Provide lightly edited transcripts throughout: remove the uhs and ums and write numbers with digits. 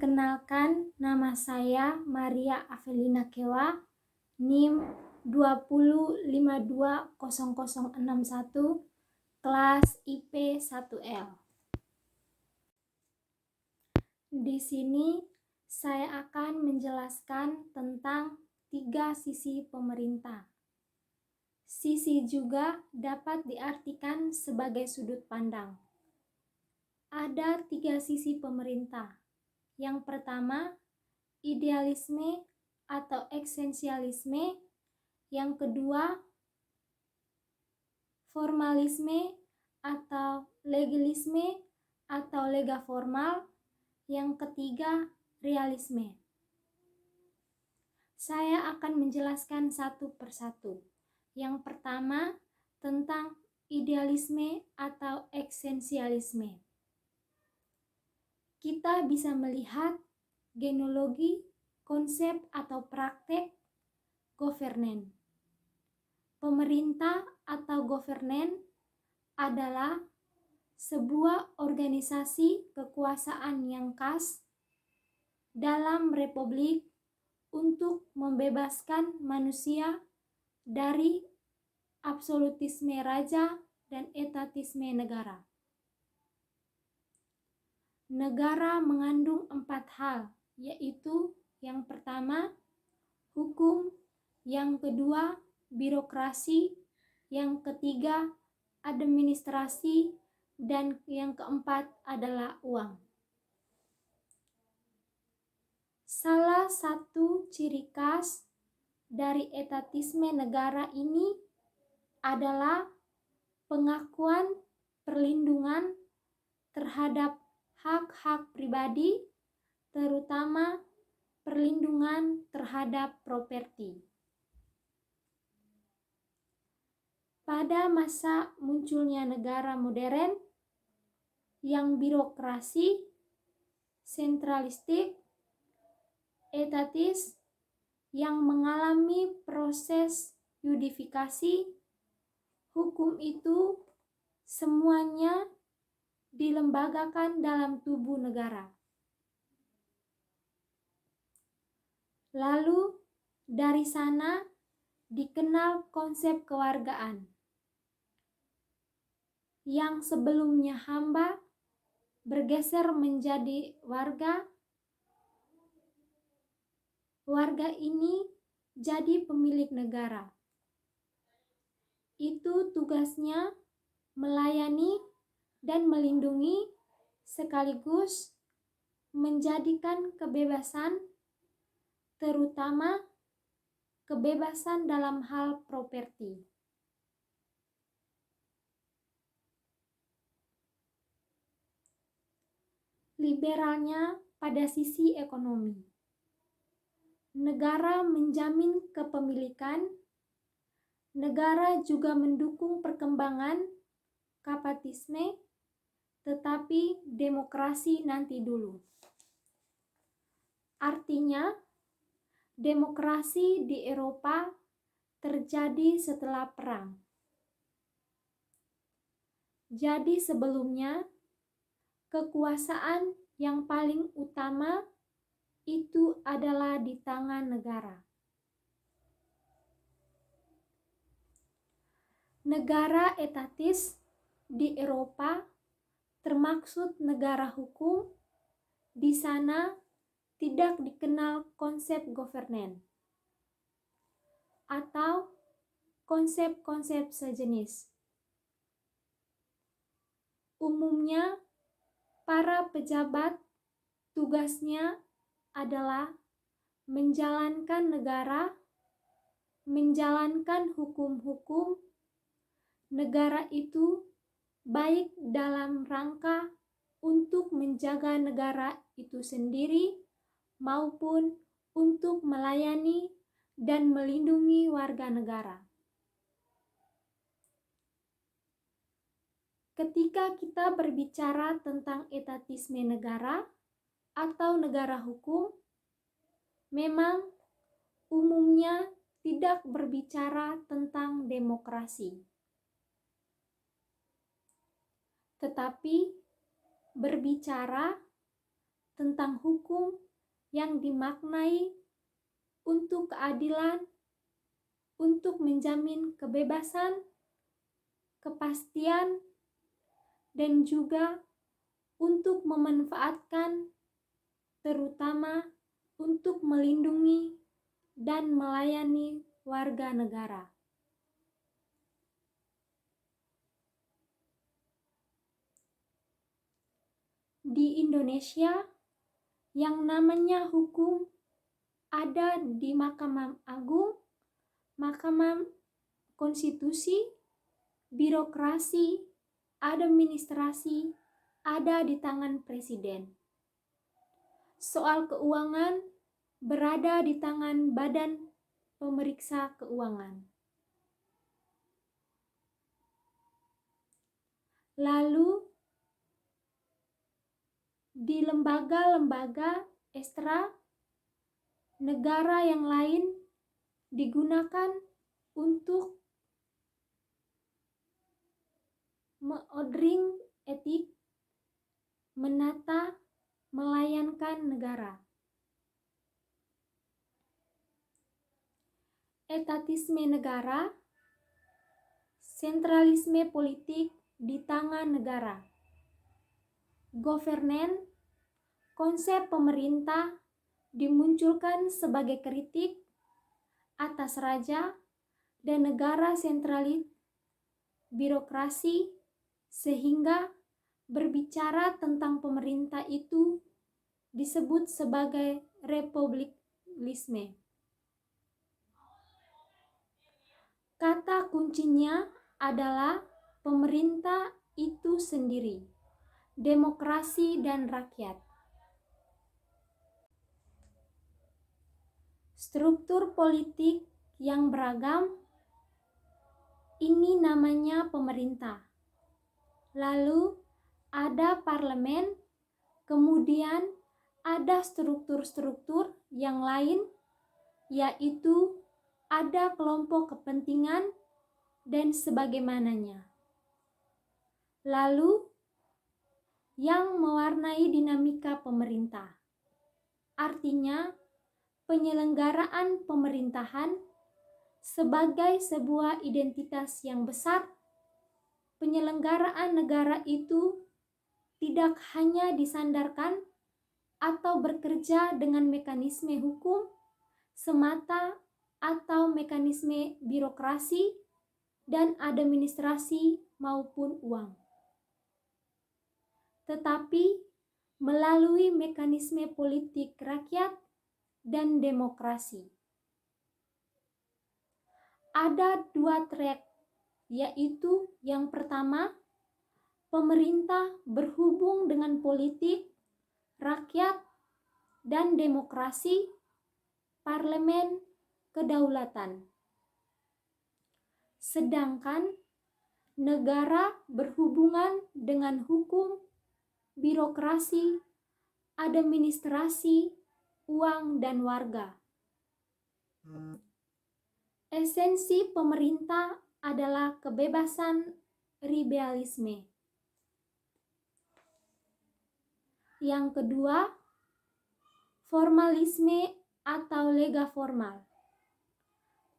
Perkenalkan, nama saya Maria Avelina Kewa, NIM 20520061, kelas IP 1L. Di sini saya akan menjelaskan tentang 3 sisi pemerintah. Sisi juga dapat diartikan sebagai sudut pandang. Ada 3 sisi pemerintah. Yang pertama, idealisme atau esensialisme. Yang kedua, formalisme atau legalisme atau lega formal. Yang ketiga, realisme. Saya akan menjelaskan satu persatu. Yang pertama, tentang idealisme atau esensialisme. Kita bisa melihat genealogi, konsep atau praktek governance. Pemerintah atau governance adalah sebuah organisasi kekuasaan yang khas dalam republik untuk membebaskan manusia dari absolutisme raja dan etatisme negara. Negara mengandung 4 hal, yaitu yang pertama, hukum, yang kedua, birokrasi, yang ketiga, administrasi, dan yang keempat adalah uang. Salah satu ciri khas dari etatisme negara ini adalah pengakuan perlindungan terhadap hak-hak pribadi, terutama perlindungan terhadap properti. Pada masa munculnya negara modern yang birokrasi, sentralistik, etatis, yang mengalami proses yudifikasi, hukum itu semuanya dilembagakan dalam tubuh negara. Lalu dari sana dikenal konsep kewargaan. Yang sebelumnya hamba bergeser menjadi warga. Warga ini jadi pemilik negara. Itu tugasnya melayani dan melindungi sekaligus menjadikan kebebasan, terutama kebebasan dalam hal properti. Liberalnya pada sisi ekonomi. Negara menjamin kepemilikan, negara juga mendukung perkembangan kapitalisme, tetapi demokrasi nanti dulu. Artinya, demokrasi di Eropa terjadi setelah perang. Jadi sebelumnya, kekuasaan yang paling utama itu adalah di tangan negara. Negara etatis di Eropa termaksud negara hukum. Di sana tidak dikenal konsep governance atau konsep-konsep sejenis. Umumnya para pejabat tugasnya adalah menjalankan negara, menjalankan hukum-hukum negara itu, baik dalam rangka untuk menjaga negara itu sendiri maupun untuk melayani dan melindungi warga negara. Ketika kita berbicara tentang etatisme negara atau negara hukum, memang umumnya tidak berbicara tentang demokrasi, tetapi berbicara tentang hukum yang dimaknai untuk keadilan, untuk menjamin kebebasan, kepastian, dan juga untuk memanfaatkan, terutama untuk melindungi dan melayani warga negara. Di Indonesia, yang namanya hukum ada di Mahkamah Agung, Mahkamah Konstitusi, birokrasi, administrasi ada di tangan presiden. Soal keuangan berada di tangan Badan Pemeriksa Keuangan. Lalu di lembaga-lembaga ekstra negara yang lain digunakan untuk mengordering etik, menata, melayankan negara. Etatisme negara, sentralisme politik di tangan negara. Governance, konsep pemerintah dimunculkan sebagai kritik atas raja dan negara sentralis, birokrasi, sehingga berbicara tentang pemerintah itu disebut sebagai republiknisme. Kata kuncinya adalah pemerintah itu sendiri, demokrasi dan rakyat. Struktur politik yang beragam, ini namanya pemerintah. Lalu ada parlemen, kemudian ada struktur-struktur yang lain, yaitu ada kelompok kepentingan dan sebagaimananya. Lalu yang mewarnai dinamika pemerintah, artinya penyelenggaraan pemerintahan sebagai sebuah identitas yang besar. Penyelenggaraan negara itu tidak hanya disandarkan atau bekerja dengan mekanisme hukum semata atau mekanisme birokrasi dan administrasi maupun uang, tetapi melalui mekanisme politik rakyat dan demokrasi. Ada dua track, yaitu yang pertama, pemerintah berhubung dengan politik, rakyat, dan demokrasi, parlemen, kedaulatan. Sedangkan negara berhubungan dengan hukum, birokrasi, administrasi, uang, dan warga. Esensi pemerintah adalah kebebasan liberalisme. Yang kedua, formalisme atau lega formal.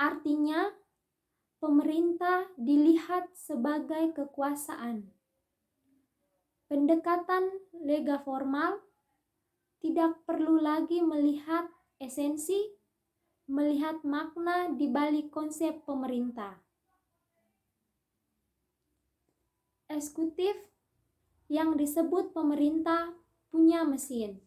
Artinya, pemerintah dilihat sebagai kekuasaan. Pendekatan lega formal tidak perlu lagi melihat esensi, melihat makna di balik konsep pemerintah. Eksekutif yang disebut pemerintah punya mesin.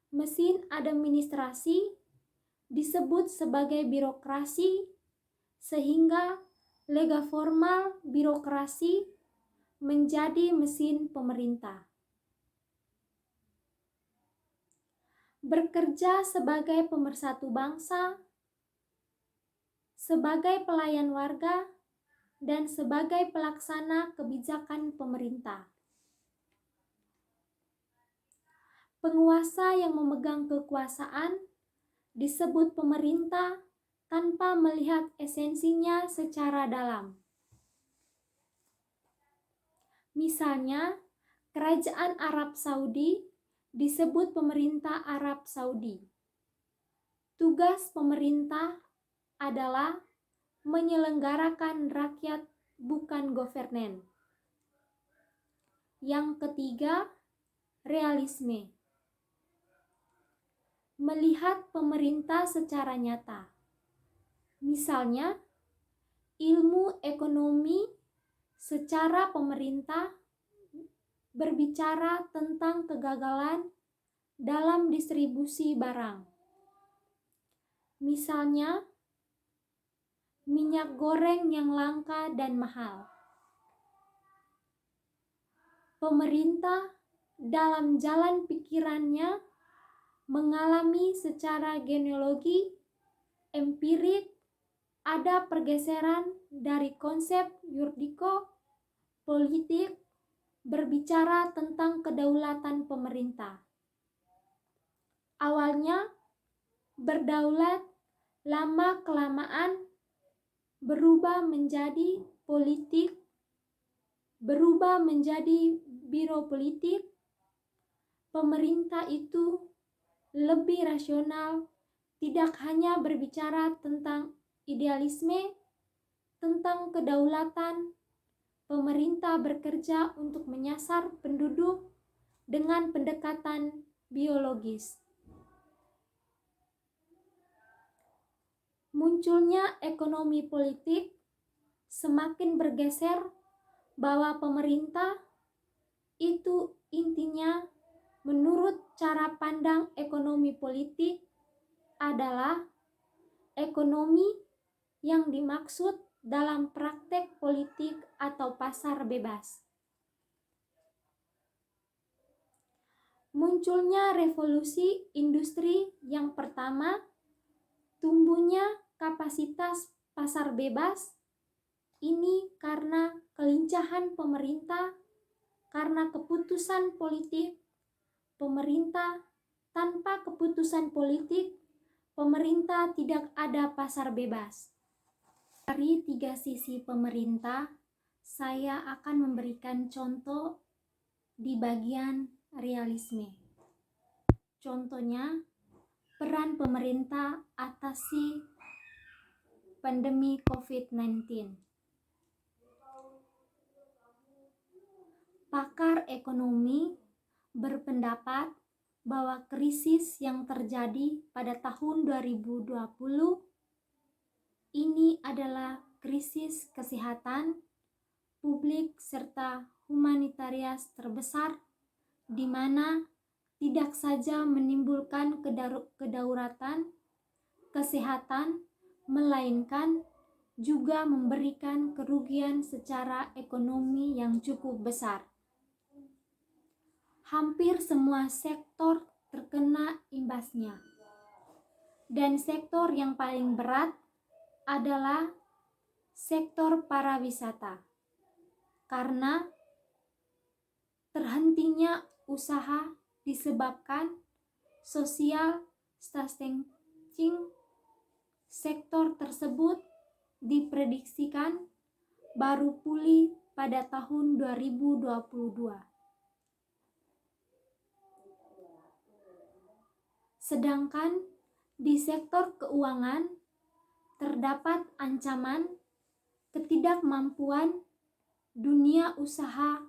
Mesin administrasi disebut sebagai birokrasi, sehingga lega formal birokrasi menjadi mesin pemerintah. Bekerja sebagai pemersatu bangsa, sebagai pelayan warga, dan sebagai pelaksana kebijakan pemerintah. Penguasa yang memegang kekuasaan disebut pemerintah tanpa melihat esensinya secara dalam. Misalnya, Kerajaan Arab Saudi disebut pemerintah Arab Saudi. Tugas pemerintah adalah menyelenggarakan rakyat, bukan governen. Yang ketiga, realisme. Melihat pemerintah secara nyata. Misalnya, ilmu ekonomi secara pemerintah berbicara tentang kegagalan dalam distribusi barang. Misalnya, minyak goreng yang langka dan mahal. Pemerintah dalam jalan pikirannya mengalami secara genealogi empirik ada pergeseran dari konsep yuridiko politik berbicara tentang kedaulatan pemerintah. Awalnya berdaulat, lama-kelamaan berubah menjadi politik, berubah menjadi biro politik. Pemerintah itu lebih rasional, tidak hanya berbicara tentang idealisme, tentang kedaulatan. Pemerintah bekerja untuk menyasar penduduk dengan pendekatan biologis. Munculnya ekonomi politik semakin bergeser bahwa pemerintah itu intinya menurut cara pandang ekonomi politik adalah ekonomi yang dimaksud dalam praktek politik atau pasar bebas. Munculnya revolusi industri yang pertama, tumbuhnya kapasitas pasar bebas, ini karena kelincahan pemerintah, karena keputusan politik pemerintah. Tanpa keputusan politik, pemerintah tidak ada pasar bebas. Dari tiga sisi pemerintah, saya akan memberikan contoh di bagian realisme. Contohnya, peran pemerintah atasi pandemi COVID-19. Pakar ekonomi berpendapat bahwa krisis yang terjadi pada tahun 2020 ini adalah krisis kesehatan publik serta humanitarian terbesar, di mana tidak saja menimbulkan kedaruratan kesehatan, melainkan juga memberikan kerugian secara ekonomi yang cukup besar. Hampir semua sektor terkena imbasnya. Dan sektor yang paling berat adalah sektor pariwisata. Karena terhentinya usaha disebabkan social distancing, sektor tersebut diprediksikan baru pulih pada tahun 2022. Sedangkan di sektor keuangan terdapat ancaman ketidakmampuan dunia usaha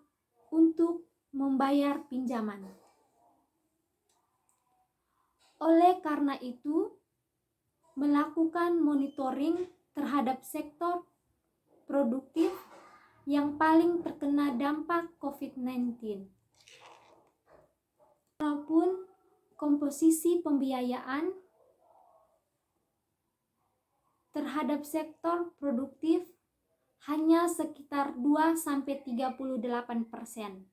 untuk membayar pinjaman. Oleh karena itu, melakukan monitoring terhadap sektor produktif yang paling terkena dampak COVID-19. Walaupun komposisi pembiayaan terhadap sektor produktif hanya sekitar 2-38%.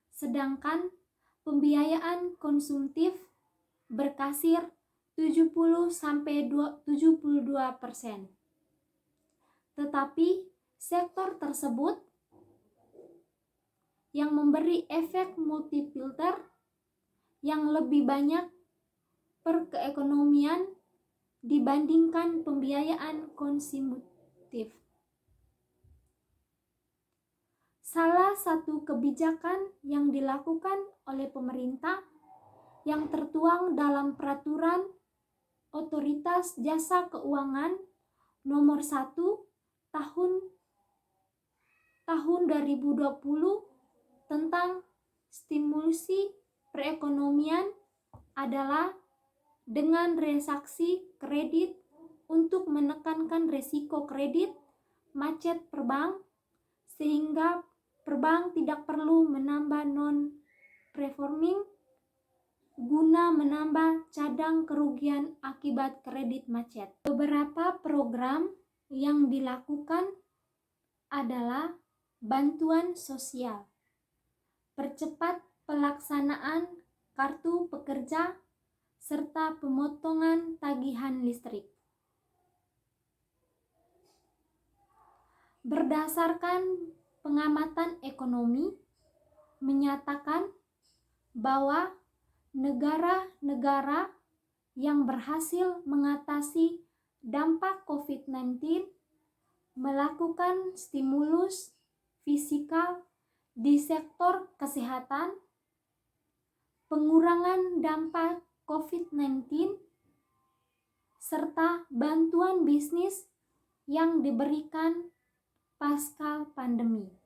Sedangkan pembiayaan konsumtif berkisar 70-72%. Tetapi sektor tersebut yang memberi efek multiplier yang lebih banyak per keekonomian dibandingkan pembiayaan konsumtif. Salah satu kebijakan yang dilakukan oleh pemerintah yang tertuang dalam Peraturan Otoritas Jasa Keuangan Nomor 1 tahun 2020 tentang stimulasi perekonomian adalah dengan reaksi kredit untuk menekankan risiko kredit macet perbank, sehingga perbank tidak perlu menambah non-performing guna menambah cadang kerugian akibat kredit macet. Beberapa program yang dilakukan adalah bantuan sosial, percepat pelaksanaan kartu pekerja, serta pemotongan tagihan listrik. Berdasarkan pengamatan ekonomi menyatakan bahwa negara-negara yang berhasil mengatasi dampak COVID-19 melakukan stimulus fiskal di sektor kesehatan, pengurangan dampak COVID-19, serta bantuan bisnis yang diberikan pasca pandemi.